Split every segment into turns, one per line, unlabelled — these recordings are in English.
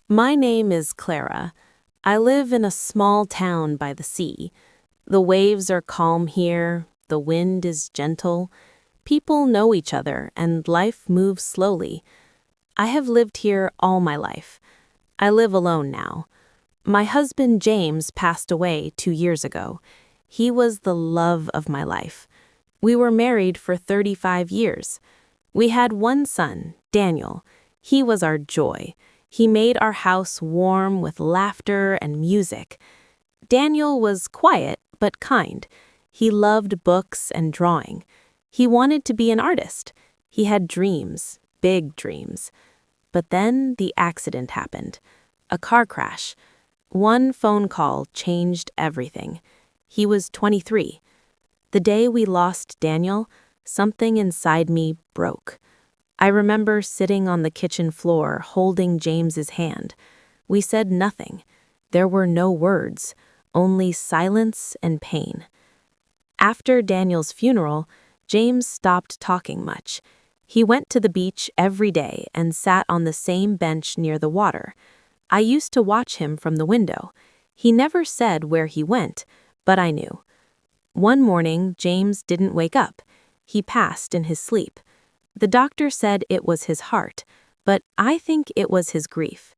My name is Clara. I live in a small town by the sea. The waves are calm here, the wind is gentle. People know each other, and life moves slowly. I have lived here all my life. I live alone now. My husband James passed away 2 years ago. He was the love of my life. We were married for 35 years. We had one son, Daniel. He was our joy. He made our house warm with laughter and music. Daniel was quiet but kind. He loved books and drawing. He wanted to be an artist. He had dreams, big dreams. But then the accident happened. A car crash. One phone call changed everything. He was 23. The day we lost Daniel, something inside me broke. I remember sitting on the kitchen floor holding James's hand. We said nothing. There were no words, only silence and pain. After Daniel's funeral, James stopped talking much. He went to the beach every day and sat on the same bench near the water. I used to watch him from the window. He never said where he went, but I knew. One morning, James didn't wake up. He passed in his sleep. The doctor said it was his heart, but I think it was his grief.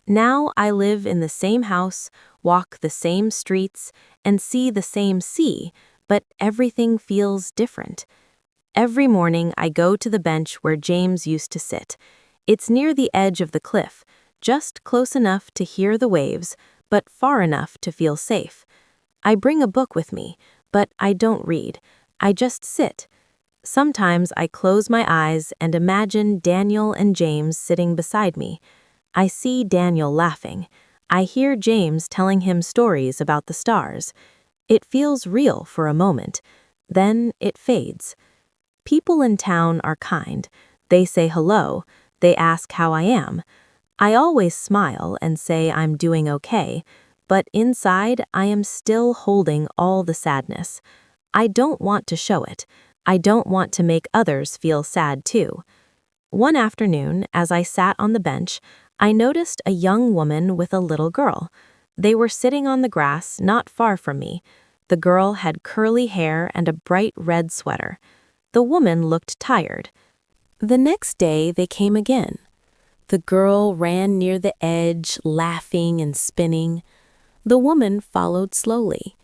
Now I live in the same house, walk the same streets, and see the same sea, but everything feels different. Every morning I go to the bench where James used to sit. It's near the edge of the cliff, just close enough to hear the waves, but far enough to feel safe. I bring a book with me, but I don't read. I just sit. Sometimes I close my eyes and imagine Daniel and James sitting beside me. I see Daniel laughing. I hear James telling him stories about the stars. It feels real for a moment. Then it fades. People in town are kind. They say hello. They ask how I am. I always smile and say I'm doing okay, but inside I am still holding all the sadness. I don't want to show it. I don't want to make others feel sad too. One afternoon, as I sat on the bench, I noticed a young woman with a little girl. They were sitting on the grass not far from me. The girl had curly hair and a bright red sweater. The woman looked tired. The next day they came again. The girl ran near the edge, laughing and spinning. The woman followed slowly.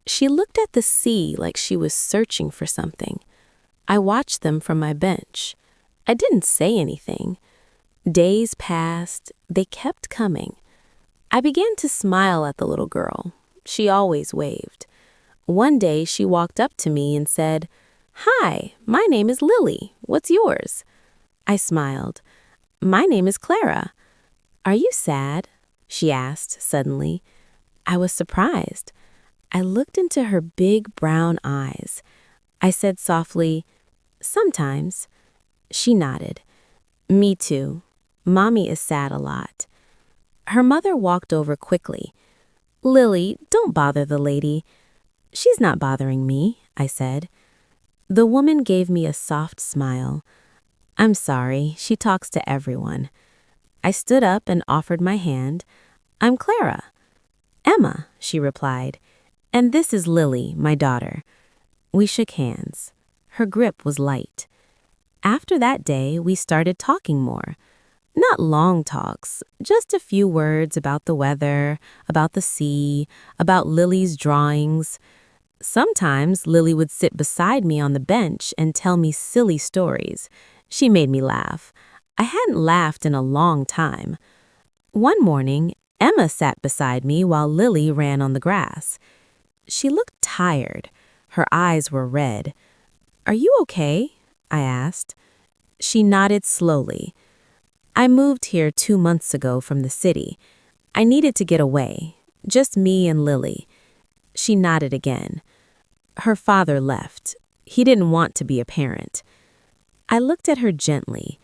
She looked at the sea like she was searching for something. I watched them from my bench. I didn't say anything. Days passed. They kept coming. I began to smile at the little girl. She always waved. One day she walked up to me and said, "Hi, my name is Lily. What's yours?" I smiled. "My name is Clara." "Are you sad?" she asked suddenly. I was surprised. I looked into her big brown eyes. I said softly, "Sometimes." She nodded. "Me too. Mommy is sad a lot." Her mother walked over quickly. "Lily, don't bother the lady." "She's not bothering me," I said. The woman gave me a soft smile. "I'm sorry, she talks to everyone." I stood up and offered my hand. "I'm Clara." "Emma," she replied. "And this is Lily, my daughter." We shook hands. Her grip was light. After that day, we started talking more. Not long talks, just a few words about the weather, about the sea, about Lily's drawings. Sometimes Lily would sit beside me on the bench and tell me silly stories. She made me laugh. I hadn't laughed in a long time. One morning, Emma sat beside me while Lily ran on the grass. She looked tired. Her eyes were red. "Are you okay?" I asked. She nodded slowly. "I moved here 2 months ago from the city. I needed to get away, just me and Lily." She nodded again. Her father left. He didn't want to be a parent. I looked at her gently.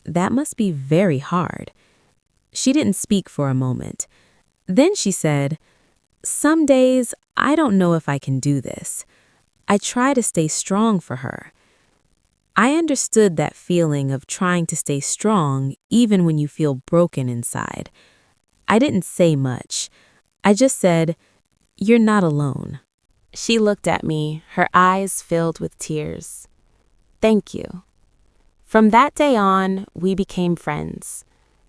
That must be very hard. She didn't speak for a moment. Then she said, "Some days, I don't know if I can do this." I try to stay strong for her. I understood that feeling of trying to stay strong even when you feel broken inside. I didn't say much. I just said, "You're not alone." She looked at me, her eyes filled with tears. "Thank you." From that day on, we became friends.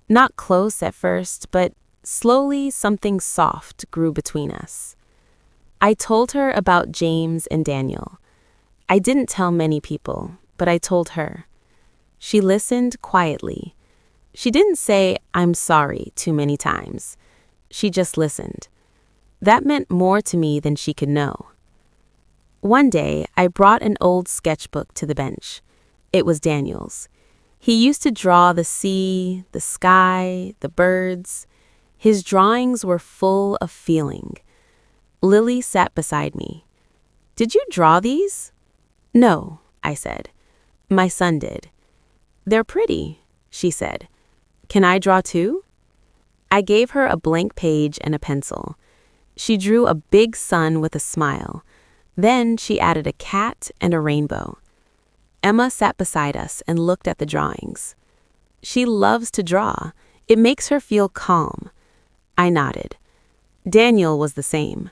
Not close at first, but slowly something soft grew between us. I told her about James and Daniel. I didn't tell many people, but I told her. She listened quietly. She didn't say, "I'm sorry," too many times. She just listened. That meant more to me than she could know. One day, I brought an old sketchbook to the bench. It was Daniel's. He used to draw the sea, the sky, the birds. His drawings were full of feeling. Lily sat beside me. "Did you draw these?" "No," I said. "My son did." "They're pretty," she said. "Can I draw too?" I gave her a blank page and a pencil. She drew a big sun with a smile. Then she added a cat and a rainbow. Emma sat beside us and looked at the drawings. She loves to draw. It makes her feel calm. I nodded. Daniel was the same.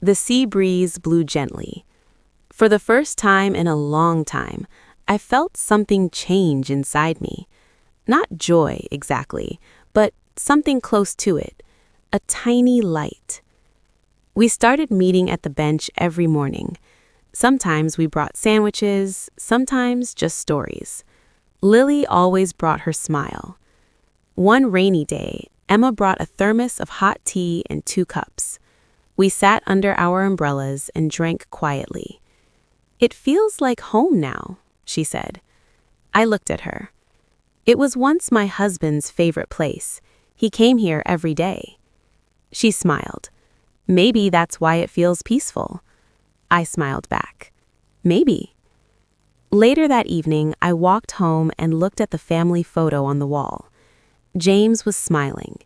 The sea breeze blew gently. For the first time in a long time, I felt something change inside me. Not joy exactly, but something close to it. A tiny light. We started meeting at the bench every morning. Sometimes we brought sandwiches, sometimes just stories. Lily always brought her smile. One rainy day, Emma brought a thermos of hot tea and 2 cups. We sat under our umbrellas and drank quietly. "It feels like home now," she said. I looked at her. "It was once my husband's favorite place. He came here every day." She smiled. "Maybe that's why it feels peaceful." I smiled back. "Maybe." Later that evening, I walked home and looked at the family photo on the wall. James was smiling.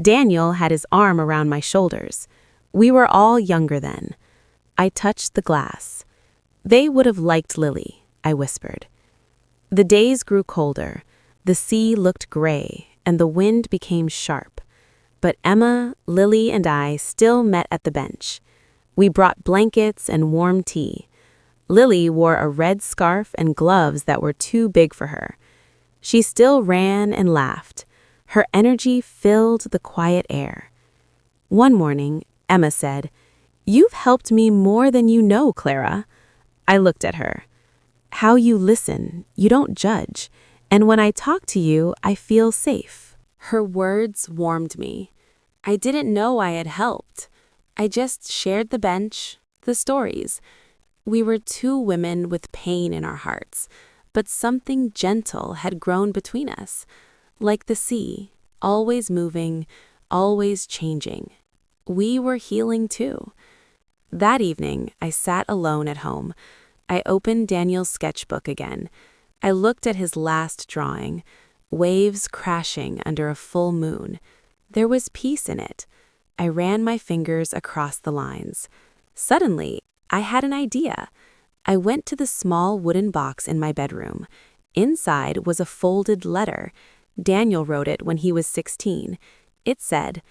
Daniel had his arm around my shoulders. We were all younger then. I touched the glass. "They would have liked Lily," I whispered. The days grew colder. The sea looked gray, and the wind became sharp. But Emma, Lily, and I still met at the bench. We brought blankets and warm tea. Lily wore a red scarf and gloves that were too big for her. She still ran and laughed. Her energy filled the quiet air. One morning, Emma said, "You've helped me more than you know, Clara." I looked at her. "How you listen, you don't judge. And when I talk to you, I feel safe." Her words warmed me. I didn't know I had helped. I just shared the bench, the stories. We were 2 women with pain in our hearts, but something gentle had grown between us, like the sea, always moving, always changing. We were healing too. That evening, I sat alone at home. I opened Daniel's sketchbook again. I looked at his last drawing, waves crashing under a full moon. There was peace in it. I ran my fingers across the lines. Suddenly, I had an idea. I went to the small wooden box in my bedroom. Inside was a folded letter. Daniel wrote it when he was 16. It said,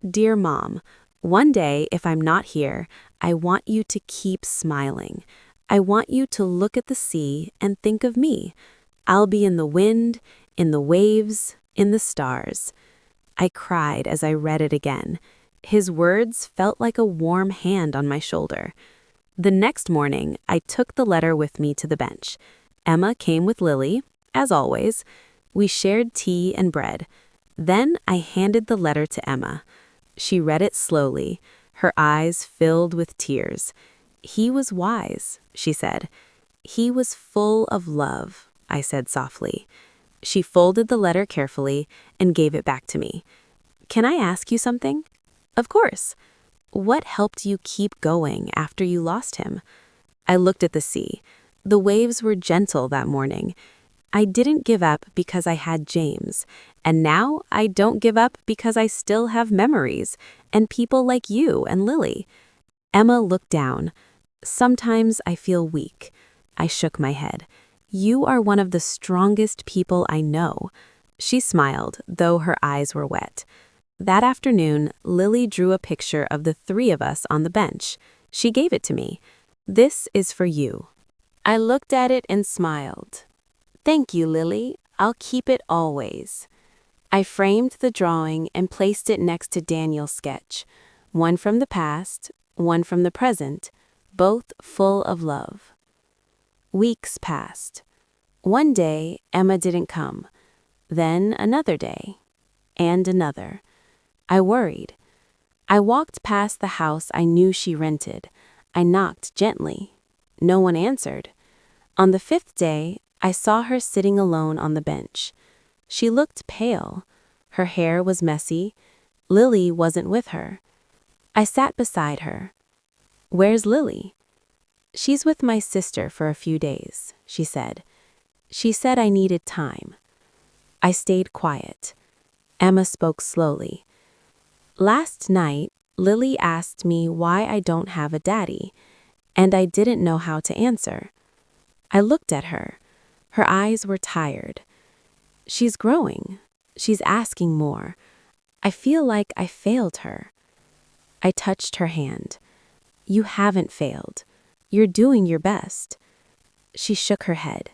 "Dear Mom, one day if I'm not here, I want you to keep smiling. I want you to look at the sea and think of me. I'll be in the wind, in the waves, in the stars." I cried as I read it again. His words felt like a warm hand on my shoulder. The next morning, I took the letter with me to the bench. Emma came with Lily, as always. We shared tea and bread. Then I handed the letter to Emma. She read it slowly, her eyes filled with tears. "He was wise," she said. "He was full of love," I said softly. She folded the letter carefully and gave it back to me. "Can I ask you something?" "Of course." "What helped you keep going after you lost him?" I looked at the sea. The waves were gentle that morning. I didn't give up because I had James, and now I don't give up because I still have memories and people like you and Lily. Emma looked down. "Sometimes I feel weak." I shook my head. You are one of the strongest people I know." She smiled, though her eyes were wet. That afternoon, Lily drew a picture of the three of us on the bench. She gave it to me. "This is for you." I looked at it and smiled. "Thank you, Lily. I'll keep it always." I framed the drawing and placed it next to Daniel's sketch, one from the past, one from the present, both full of love. Weeks passed. One day, Emma didn't come. Then another day. And another. I worried. I walked past the house I knew she rented. I knocked gently. No one answered. On the 5th day, I saw her sitting alone on the bench. She looked pale. Her hair was messy. Lily wasn't with her. I sat beside her. "Where's Lily?" "She's with my sister for a few days," she said. "She said I needed time." I stayed quiet. Emma spoke slowly. "Last night, Lily asked me why I don't have a daddy, and I didn't know how to answer." I looked at her. Her eyes were tired. "She's growing. She's asking more. I feel like I failed her." I touched her hand. "You haven't failed. You're doing your best." She shook her head.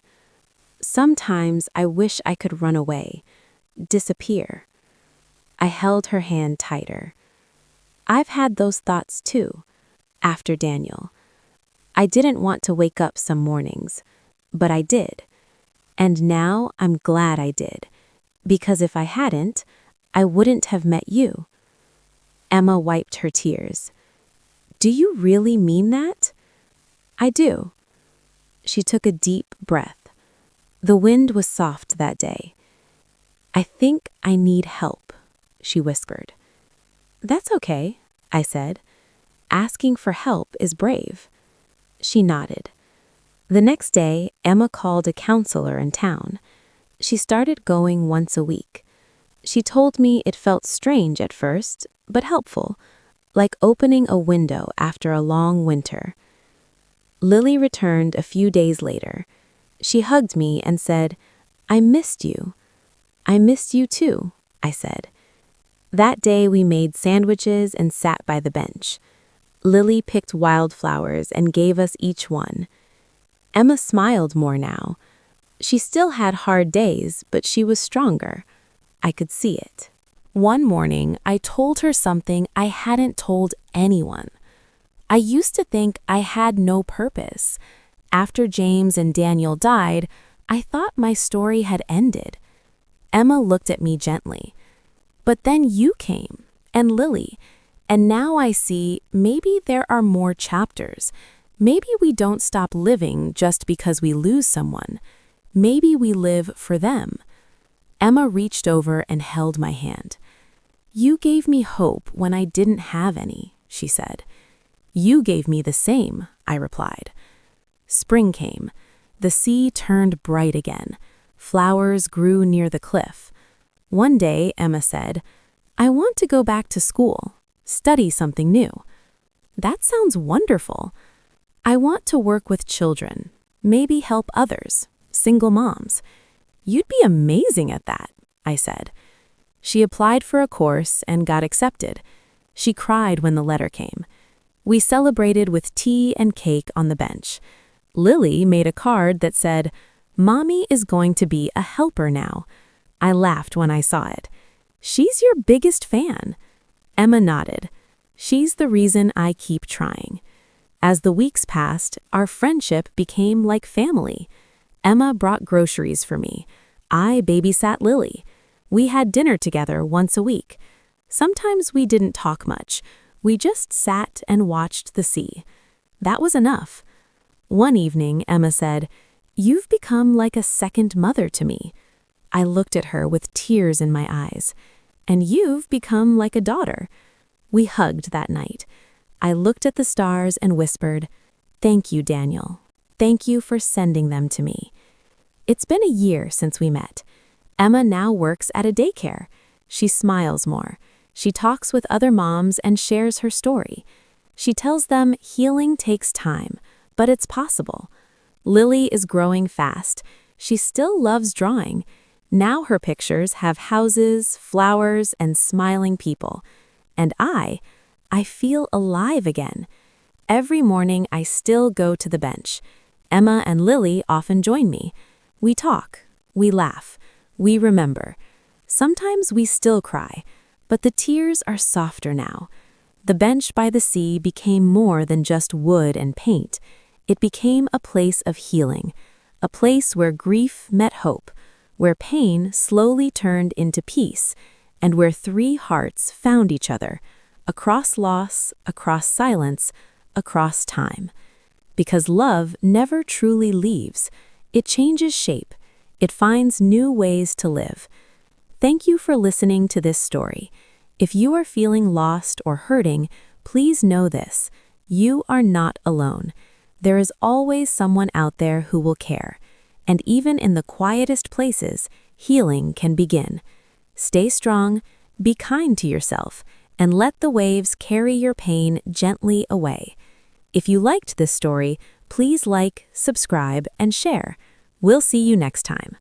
"Sometimes I wish I could run away, disappear." I held her hand tighter. "I've had those thoughts too, after Daniel. I didn't want to wake up some mornings, but I did. And now I'm glad I did, because if I hadn't, I wouldn't have met you." Emma wiped her tears. "Do you really mean that?" "I do." She took a deep breath. The wind was soft that day. "I think I need help," she whispered. "That's okay," I said. "Asking for help is brave." She nodded. The next day, Emma called a counselor in town. She started going once a week. She told me it felt strange at first, but helpful, like opening a window after a long winter. Lily returned a few days later. She hugged me and said, "I missed you." "I missed you too," I said. That day we made sandwiches and sat by the bench. Lily picked wildflowers and gave us each one. Emma smiled more now. She still had hard days, but she was stronger. I could see it. One morning, I told her something I hadn't told anyone. I used to think I had no purpose. After James and Daniel died, I thought my story had ended. Emma looked at me gently. "But then you came, and Lily, and now I see maybe there are more chapters. Maybe we don't stop living just because we lose someone. Maybe we live for them." Emma reached over and held my hand. "You gave me hope when I didn't have any," she said. "You gave me the same," I replied. Spring came. The sea turned bright again. Flowers grew near the cliff. One day, Emma said, "I want to go back to school, study something new." "That sounds wonderful." "I want to work with children, maybe help others, single moms." "You'd be amazing at that," I said. She applied for a course and got accepted. She cried when the letter came. We celebrated with tea and cake on the bench. Lily made a card that said, "Mommy is going to be a helper now." I laughed when I saw it. "She's your biggest fan." Emma nodded. "She's the reason I keep trying." As the weeks passed, our friendship became like family. Emma brought groceries for me. I babysat Lily. We had dinner together once a week. Sometimes we didn't talk much. We just sat and watched the sea. That was enough. One evening, Emma said, "You've become like a second mother to me." I looked at her with tears in my eyes. "And you've become like a daughter." We hugged that night. I looked at the stars and whispered, "Thank you, Daniel. Thank you for sending them to me." It's been a year since we met. Emma now works at a daycare. She smiles more. She talks with other moms and shares her story. She tells them healing takes time, but it's possible. Lily is growing fast. She still loves drawing. Now her pictures have houses, flowers, and smiling people. And I feel alive again. Every morning I still go to the bench. Emma and Lily often join me. We talk, we laugh, we remember. Sometimes we still cry, but the tears are softer now. The bench by the sea became more than just wood and paint. It became a place of healing, a place where grief met hope, where pain slowly turned into peace, and where three hearts found each other, across loss, across silence, across time. Because love never truly leaves. It changes shape. It finds new ways to live. Thank you for listening to this story. If you are feeling lost or hurting, please know this: you are not alone. There is always someone out there who will care. And even in the quietest places, healing can begin. Stay strong, be kind to yourself, and let the waves carry your pain gently away. If you liked this story, please like, subscribe, and share. We'll see you next time.